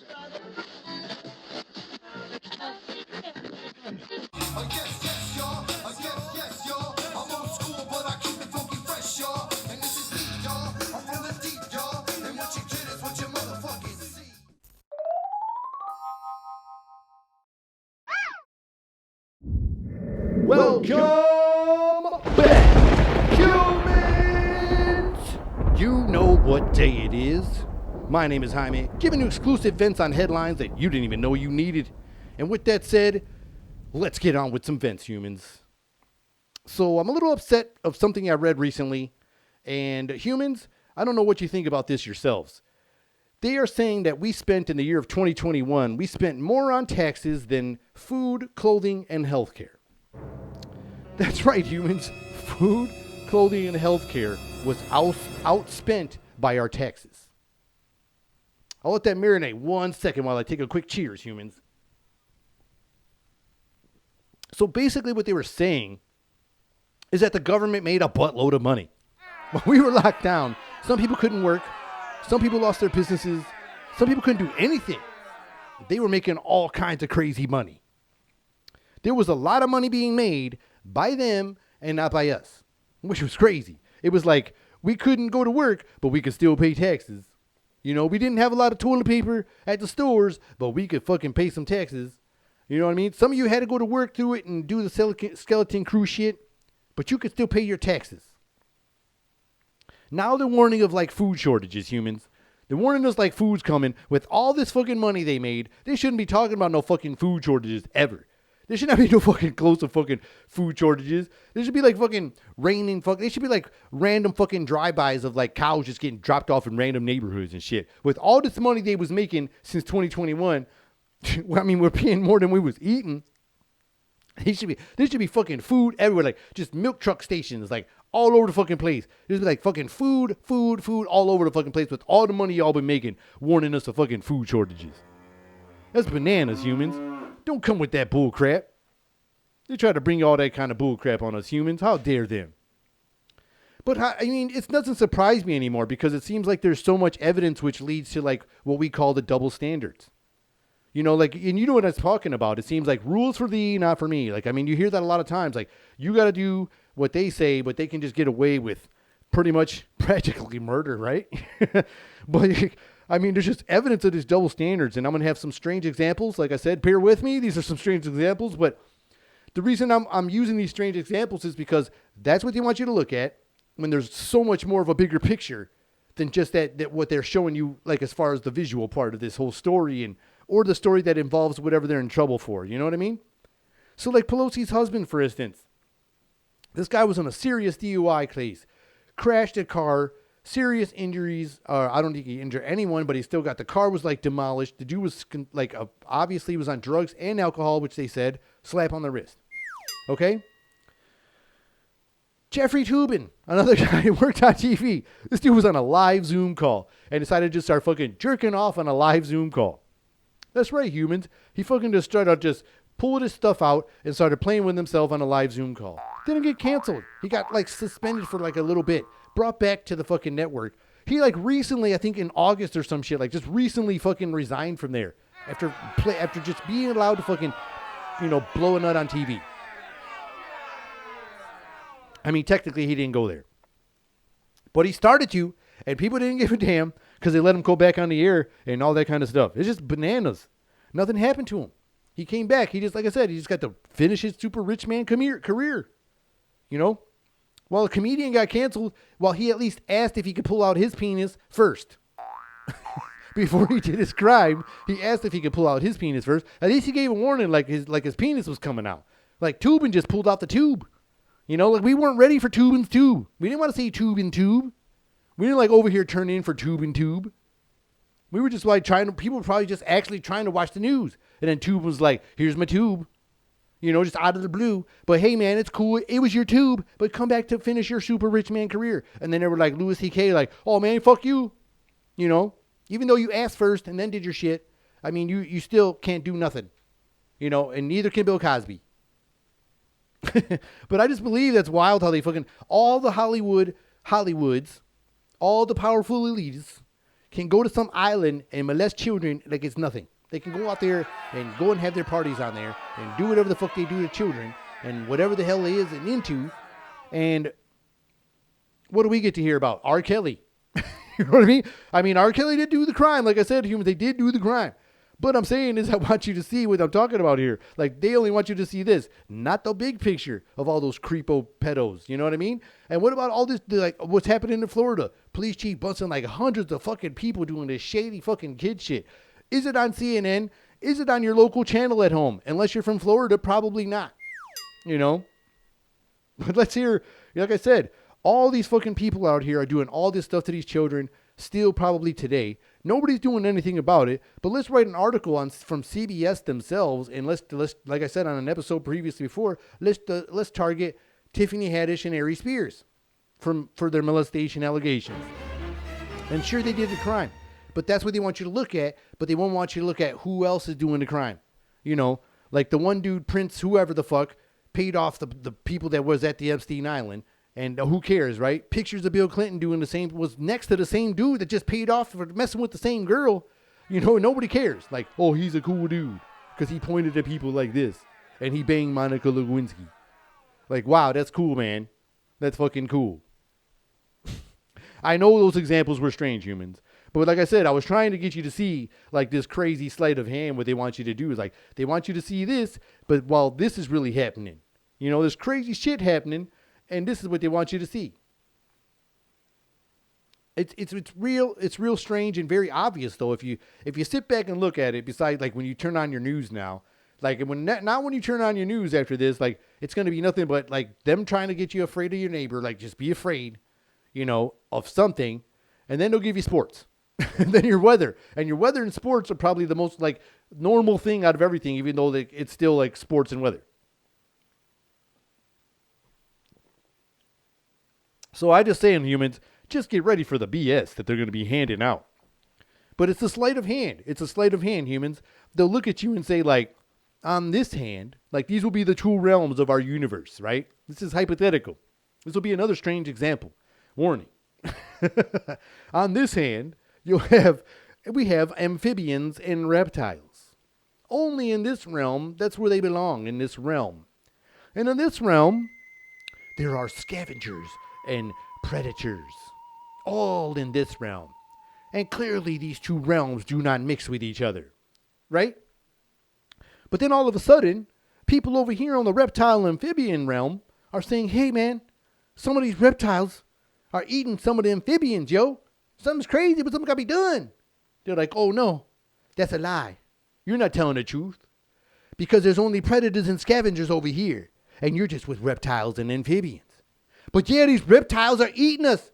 Yes, y'all. Yes, y'all. I'm old school, but I keep it funky fresh, y'all. And this is deep, y'all. I'm from the deep, y'all. And what you get is what you motherfucking see. Welcome back, humans! You know what day it is. My name is Jaime, giving you exclusive vents on headlines that you didn't even know you needed. And with that said, let's get on with some vents, humans. So I'm a little upset of something I read recently. And humans, I don't know what you think about this yourselves. They are saying that we spent in the year of 2021, we spent more on taxes than food, clothing, and healthcare. That's right, humans. Food, clothing, and healthcare was outspent by our taxes. I'll let that marinate 1 second while I take a quick cheers, humans. So basically what they were saying is that the government made a buttload of money. When we were locked down, some people couldn't work. Some people lost their businesses. Some people couldn't do anything. They were making all kinds of crazy money. There was a lot of money being made by them and not by us, which was crazy. It was like we couldn't go to work, but we could still pay taxes. You know, we didn't have a lot of toilet paper at the stores, but we could fucking pay some taxes. You know what I mean? Some of you had to go to work through it and do the skeleton crew shit, but you could still pay your taxes. Now they're warning of like food shortages, humans. They're warning us like food's coming. With all this fucking money they made, they shouldn't be talking about no fucking food shortages ever. There should not be no fucking close to fucking food shortages. There should be like fucking raining They should be like random fucking drive-bys of like cows just getting dropped off in random neighborhoods and shit. With all this money they was making since 2021, I mean, we're paying more than we was eating. There should be fucking food everywhere, like just milk truck stations, like all over the fucking place. There's like fucking food all over the fucking place with all the money y'all been making, warning us of fucking food shortages. That's bananas, humans. Don't come with that bull crap. They try to bring all that kind of bull crap on us humans. How dare them? But I mean, it doesn't surprise me anymore because it seems like there's so much evidence which leads to like what we call the double standards. You know, like, and you know what I'm talking about. It seems like rules for thee, not for me. Like, I mean, you hear that a lot of times. Like, you got to do what they say, but they can just get away with pretty much practically murder, right? But I mean, there's just evidence of these double standards, and I'm going to have some strange examples. Like I said, bear with me. These are some strange examples, but the reason I'm using these strange examples is because that's what they want you to look at when there's so much more of a bigger picture than just that what they're showing you, like as far as the visual part of this whole story or the story that involves whatever they're in trouble for. You know what I mean? So like Pelosi's husband, for instance, this guy was on a serious DUI case, crashed a car, serious injuries. I don't think he injured anyone, but he still got the car was like demolished. The dude was like obviously was on drugs and alcohol, which they said slap on the wrist. Okay. Jeffrey Toobin, another guy who worked on TV. This dude was on a live Zoom call and decided to just start fucking jerking off on a live Zoom call. That's right, humans. He fucking just started just pulled his stuff out and started playing with himself on a live Zoom call. Didn't get canceled. He got like suspended for like a little bit. Brought back to the fucking network. He like recently, I think in August or some shit, like just recently fucking resigned from there after just being allowed to fucking, you know, blow a nut on TV. I mean, technically he didn't go there, but he started to, and people didn't give a damn because they let him go back on the air and all that kind of stuff. It's just bananas. Nothing happened to him. He came back. He just, like I said, he just got to finish his super rich man career. You know? While a comedian got canceled, while he at least asked if he could pull out his penis first. Before he did his crime, he asked if he could pull out his penis first. At least he gave a warning like his penis was coming out. Like Toobin just pulled out the tube. You know, like we weren't ready for Toobin's tube. We didn't want to say Toobin tube. We didn't like over here turn in for Toobin tube. We were just like people were probably just actually trying to watch the news. And then Tube was like, here's my tube. You know, just out of the blue. But hey, man, it's cool. It was your tube. But come back to finish your super rich man career. And then they were like, Louis C.K. like, oh, man, fuck you. You know, even though you asked first and then did your shit. I mean, you still can't do nothing. You know, and neither can Bill Cosby. But I just believe that's wild how they fucking, all the Hollywoods, all the powerful elites can go to some island and molest children like it's nothing. They can go out there and go and have their parties on there and do whatever the fuck they do to children and whatever the hell they is and into. And what do we get to hear about? R. Kelly. You know what I mean? I mean, R. Kelly did do the crime. Like I said, humans, they did do the crime. But I'm saying is I want you to see what I'm talking about here. Like, they only want you to see this, not the big picture of all those creepo pedos. You know what I mean? And what about all this, like, what's happening in Florida? Police chief busting like hundreds of fucking people doing this shady fucking kid shit. Is it on CNN? Is it on your local channel at home? Unless you're from Florida, probably not. You know? But let's hear, like I said, all these fucking people out here are doing all this stuff to these children, still probably today. Nobody's doing anything about it, but let's write an article on from CBS themselves, and let's like I said on an episode previously before, let's target Tiffany Haddish and Ari Spears for their molestation allegations. And sure, they did the crime, but that's what they want you to look at. But they won't want you to look at who else is doing the crime. You know, like the one dude, Prince, whoever the fuck, paid off the people that was at the Epstein Island. And who cares, right? Pictures of Bill Clinton doing the same, was next to the same dude that just paid off for messing with the same girl. You know, nobody cares. Like, oh, he's a cool dude because he pointed at people like this and he banged Monica Lewinsky. Like, wow, that's cool, man. That's fucking cool. I know those examples were strange, humans. But like I said, I was trying to get you to see like this crazy sleight of hand. What they want you to do is like, they want you to see this, but while this is really happening, you know, there's crazy shit happening. And this is what they want you to see. It's real strange and very obvious though if you sit back and look at it. Besides, like when you turn on your news now, like not when you turn on your news after this, like it's going to be nothing but like them trying to get you afraid of your neighbor. Like just be afraid, you know, of something, and then they'll give you sports, and then your weather, and your weather and sports are probably the most like normal thing out of everything, even though it's still like sports and weather. So I just saying, humans, just get ready for the BS that they're going to be handing out. But it's a sleight of hand. It's a sleight of hand, humans. They'll look at you and say, like, on this hand, like these will be the true realms of our universe, right? This is hypothetical. This will be another strange example. Warning. On this hand, we have amphibians and reptiles. Only in this realm, that's where they belong, in this realm. And in this realm, there are scavengers and predators, all in this realm. And clearly these two realms do not mix with each other, right? But then all of a sudden, people over here on the reptile and amphibian realm are saying, hey man, some of these reptiles are eating some of the amphibians, yo. Something's crazy, but something gotta be done. They're like, oh no, that's a lie. You're not telling the truth. Because there's only predators and scavengers over here, and you're just with reptiles and amphibians. But yeah, these reptiles are eating us.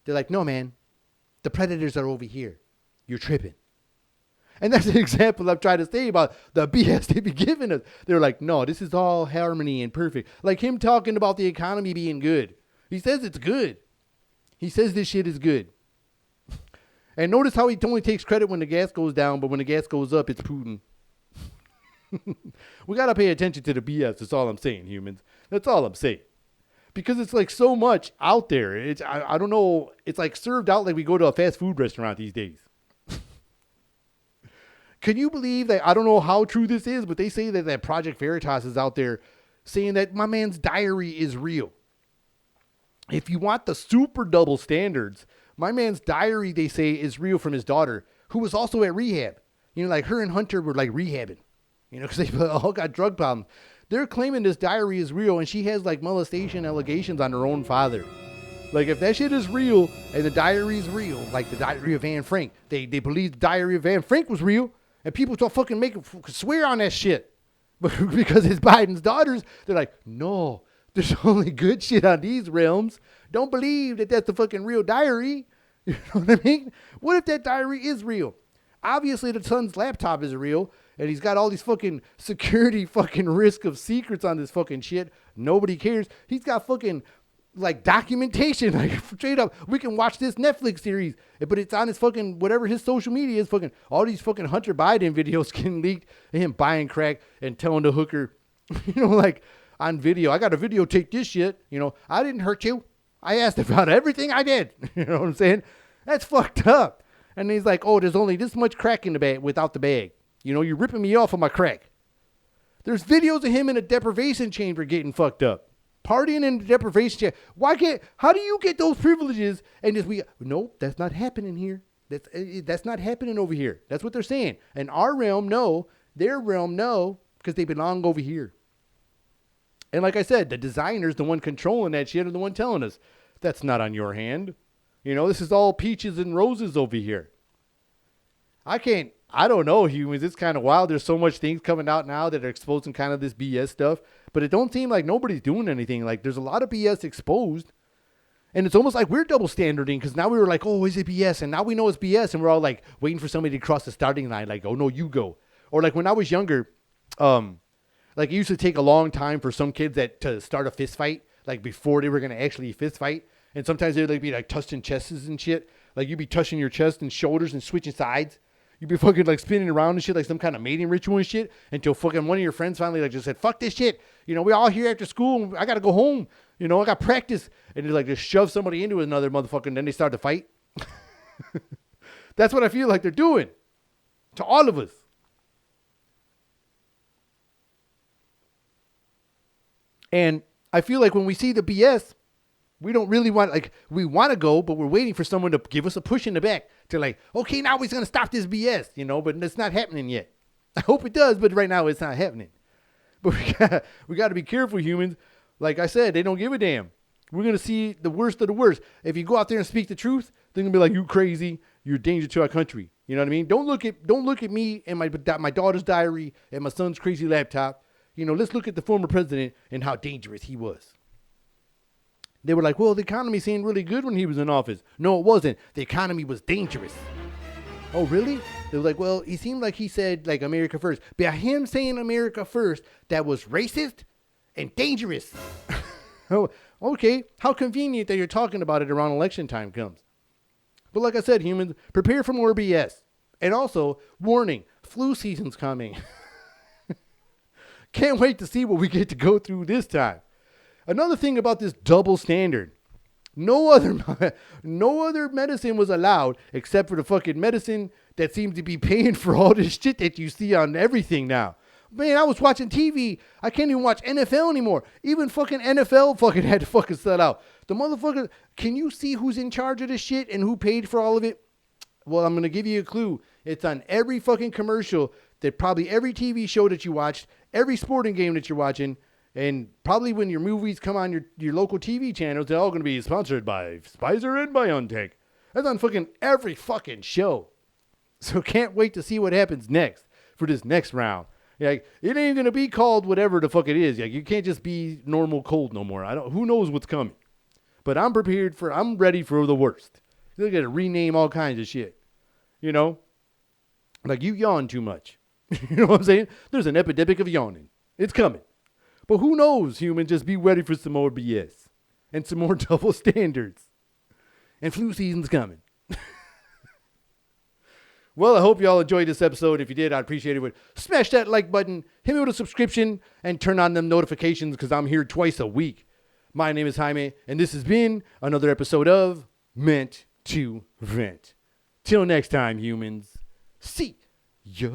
They're like, no, man. The predators are over here. You're tripping. And that's an example I'm trying to say about the BS they be giving us. They're like, no, this is all harmony and perfect. Like him talking about the economy being good. He says it's good. He says this shit is good. And notice how he only takes credit when the gas goes down, but when the gas goes up, it's Putin. We got to pay attention to the BS. That's all I'm saying, humans. That's all I'm saying. Because it's like so much out there. I don't know. It's like served out like we go to a fast food restaurant these days. Can you believe that? I don't know how true this is, but they say that Project Veritas is out there saying that my man's diary is real. If you want the super double standards, my man's diary, they say, is real from his daughter, who was also at rehab. You know, like her and Hunter were like rehabbing, you know, because they all got drug problems. They're claiming this diary is real, and she has like molestation allegations on her own father. Like if that shit is real and the diary is real, like the diary of Anne Frank, they believe the diary of Anne Frank was real, and people don't fucking swear on that shit. But because it's Biden's daughters, they're like, no, there's only good shit on these realms. Don't believe that that's the fucking real diary. You know what I mean? What if that diary is real? Obviously, the son's laptop is real, and he's got all these fucking security fucking risk of secrets on this fucking shit. Nobody cares. He's got fucking like documentation, like straight up. We can watch this Netflix series, but it's on his fucking whatever his social media is. Fucking all these fucking Hunter Biden videos getting leaked, and him buying crack and telling the hooker, you know, like on video, I got to videotape this shit. You know, I didn't hurt you. I asked about everything I did. You know what I'm saying? That's fucked up. And he's like, oh, there's only this much crack in the bag without the bag. You know, you're ripping me off of my crack. There's videos of him in a deprivation chamber getting fucked up. Partying in the deprivation chamber. How do you get those privileges? And just nope, that's not happening here. That's not happening over here. That's what they're saying. In our realm, no. Their realm, no. Because they belong over here. And like I said, the designer's the one controlling that shit, and the one telling us, that's not on your hand. You know, this is all peaches and roses over here. I don't know, humans. It's kind of wild. There's so much things coming out now that are exposing kind of this BS stuff. But it don't seem like nobody's doing anything. Like, there's a lot of BS exposed. And it's almost like we're double standarding, because now we were like, oh, is it BS? And now we know it's BS. And we're all like waiting for somebody to cross the starting line. Like, oh, no, you go. Or like when I was younger, like it used to take a long time for some kids to start a fist fight, like before they were going to actually fist fight. And sometimes they'd like be like touching chests and shit. Like you'd be touching your chest and shoulders and switching sides. You'd be fucking like spinning around and shit like some kind of mating ritual and shit until fucking one of your friends finally like just said, fuck this shit. You know, we're all here after school. I got to go home. You know, I got practice. And they like just shove somebody into another motherfucker and then they start to fight. That's what I feel like they're doing to all of us. And I feel like when we see the BS, we don't really want, like, we want to go, but we're waiting for someone to give us a push in the back to like, okay, now he's going to stop this BS, you know, but it's not happening yet. I hope it does, but right now it's not happening. But we got to be careful, humans. Like I said, they don't give a damn. We're going to see the worst of the worst. If you go out there and speak the truth, they're going to be like, you crazy, you're a danger to our country. You know what I mean? Don't look at me and my daughter's diary and my son's crazy laptop. You know, let's look at the former president and how dangerous he was. They were like, well, the economy seemed really good when he was in office. No, it wasn't. The economy was dangerous. Oh, really? They were like, well, he seemed like he said, like, America first. By him saying America first, that was racist and dangerous. Oh, okay. How convenient that you're talking about it around election time comes. But like I said, humans, prepare for more BS. And also, warning, flu season's coming. Can't wait to see what we get to go through this time. Another thing about this double standard, no other medicine was allowed except for the fucking medicine that seems to be paying for all this shit that you see on everything now. Man, I was watching TV. I can't even watch NFL anymore. Even fucking NFL fucking had to fucking sell out. The motherfucker, can you see who's in charge of this shit and who paid for all of it? Well, I'm going to give you a clue. It's on every fucking commercial, that probably every TV show that you watched, every sporting game that you're watching, and probably when your movies come on your local TV channels, they're all going to be sponsored by Pfizer and BioNTech. That's on fucking every fucking show. So can't wait to see what happens next for this next round. Like, it ain't going to be called whatever the fuck it is. Like, you can't just be normal cold no more. Who knows what's coming. But I'm ready for the worst. They're going to rename all kinds of shit. You know? Like, you yawn too much. You know what I'm saying? There's an epidemic of yawning. It's coming. But who knows, human? Just be ready for some more BS. And some more double standards. And flu season's coming. Well, I hope y'all enjoyed this episode. If you did, I'd appreciate it. Smash that like button, hit me with a subscription, and turn on them notifications because I'm here twice a week. My name is Jaime, and this has been another episode of Meant to Vent. Till next time, humans. See ya.